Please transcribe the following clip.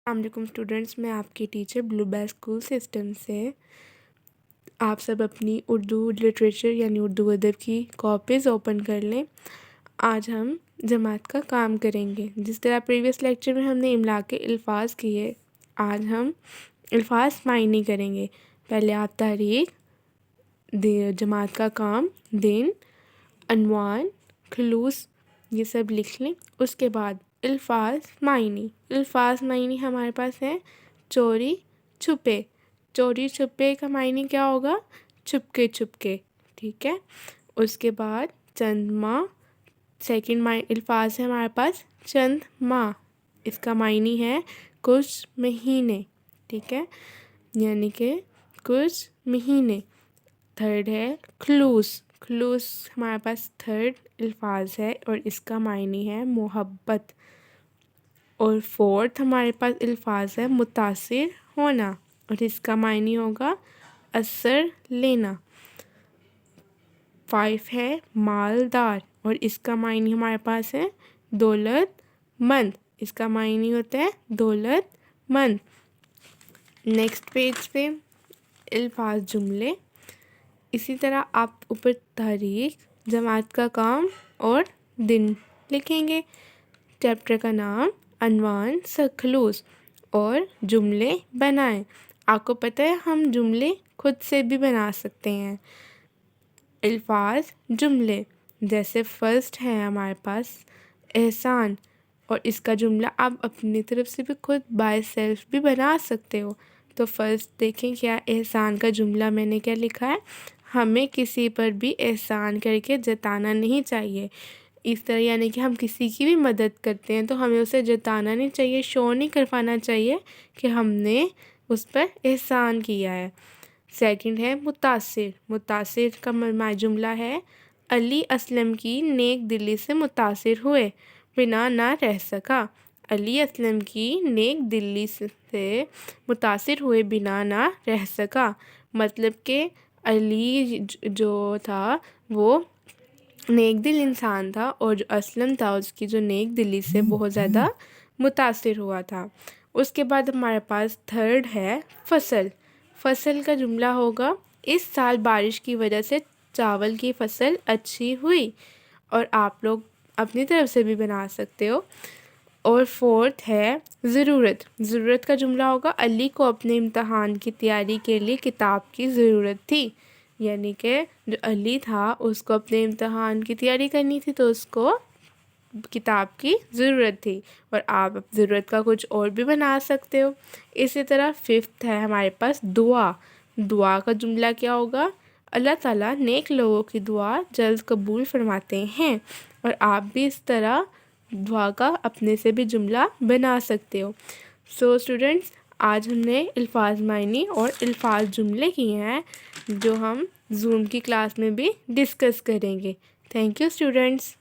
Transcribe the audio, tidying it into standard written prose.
السلام علیکم اسٹوڈنٹس، میں آپ کی ٹیچر بلو بیل اسکول سسٹم سے آپ سب اپنی اردو لٹریچر یعنی اردو ادب کی کاپیز اوپن کر لیں۔ آج ہم جماعت کا کام کریں گے۔ جس طرح پریویس لیکچر میں ہم نے املا کے الفاظ کیے، آج ہم الفاظ معنی کریں گے۔ پہلے آپ تاریخ، جماعت کا کام، دن، عنوان، خلوص یہ سب لکھ لیں۔ اس کے بعد الفاظ معنی ہمارے پاس ہے چوری چھپے۔ چوری چھپے کا معنی کیا ہوگا؟ چھپکے چھپکے، ٹھیک ہے۔ اس کے بعد چند ماہ، سیکنڈ الفاظ ہے ہمارے پاس چند ماہ، اس کا معنی ہے کچھ مہینے، ٹھیک ہے، یعنی کہ کچھ مہینے۔ تھرڈ ہے خلوص ہمارے پاس تھرڈ الفاظ ہے اور اس کا معنی ہے محبت۔ اور فورتھ ہمارے پاس الفاظ ہے متاثر ہونا اور اس کا معنی ہوگا اثر لینا۔ 5 ہے مالدار اور اس کا معنی ہمارے پاس ہے دولت مند، اس کا معنی ہوتا ہے دولت مند۔ نیکسٹ پیج پہ الفاظ جملے، اسی طرح آپ اوپر تاریخ، جماعت کا کام اور دن لکھیں گے۔ چیپٹر کا نام، عنوان، خلوص اور جملے بنائیں۔ آپ کو پتہ ہے ہم جملے خود سے بھی بنا سکتے ہیں۔ الفاظ جملے، جیسے فرسٹ ہے ہمارے پاس احسان اور اس کا جملہ آپ اپنی طرف سے بھی خود بائی سیلف بھی بنا سکتے ہو۔ تو فرسٹ دیکھیں کیا احسان کا جملہ میں نے کیا لکھا ہے، ہمیں کسی پر بھی احسان کر کے جتانا نہیں چاہیے۔ اس طرح یعنی کہ ہم کسی کی بھی مدد کرتے ہیں تو ہمیں اسے جتانا نہیں چاہیے، شو نہیں کروانا چاہیے کہ ہم نے اس پر احسان کیا ہے۔ سیکنڈ ہے متاثر کا جملہ ہے علی اسلم کی نیک دلی سے متاثر ہوئے، بنا نہ رہ سکا۔ علی اسلم کی نیک دلی سے متاثر ہوئے، بنا نہ رہ سکا، مطلب کہ علی جو تھا وہ نیک دل انسان تھا اور جو اسلم تھا اس کی جو نیک دلی سے بہت زیادہ متاثر ہوا تھا۔ اس کے بعد ہمارے پاس تھرڈ ہے فصل کا جملہ ہوگا اس سال بارش کی وجہ سے چاول کی فصل اچھی ہوئی، اور آپ لوگ اپنی طرف سے بھی بنا سکتے ہو۔ اور فورتھ ہے ضرورت کا جملہ ہوگا علی کو اپنے امتحان کی تیاری کے لیے کتاب کی ضرورت تھی، یعنی کہ جو علی تھا اس کو اپنے امتحان کی تیاری کرنی تھی تو اس کو کتاب کی ضرورت تھی، اور آپ ضرورت کا کچھ اور بھی بنا سکتے ہو۔ اسی طرح ففتھ ہے ہمارے پاس دعا کا جملہ کیا ہوگا، اللہ تعالیٰ نیک لوگوں کی دعا جلد قبول فرماتے ہیں، اور آپ بھی اس طرح دعا کا اپنے سے بھی جملہ بنا سکتے ہو۔ سو اسٹوڈنٹس، آج ہم نے الفاظ معنی اور الفاظ جملے کیے ہیں جو ہم زوم کی کلاس میں بھی ڈسکس کریں گے۔ Thank you students.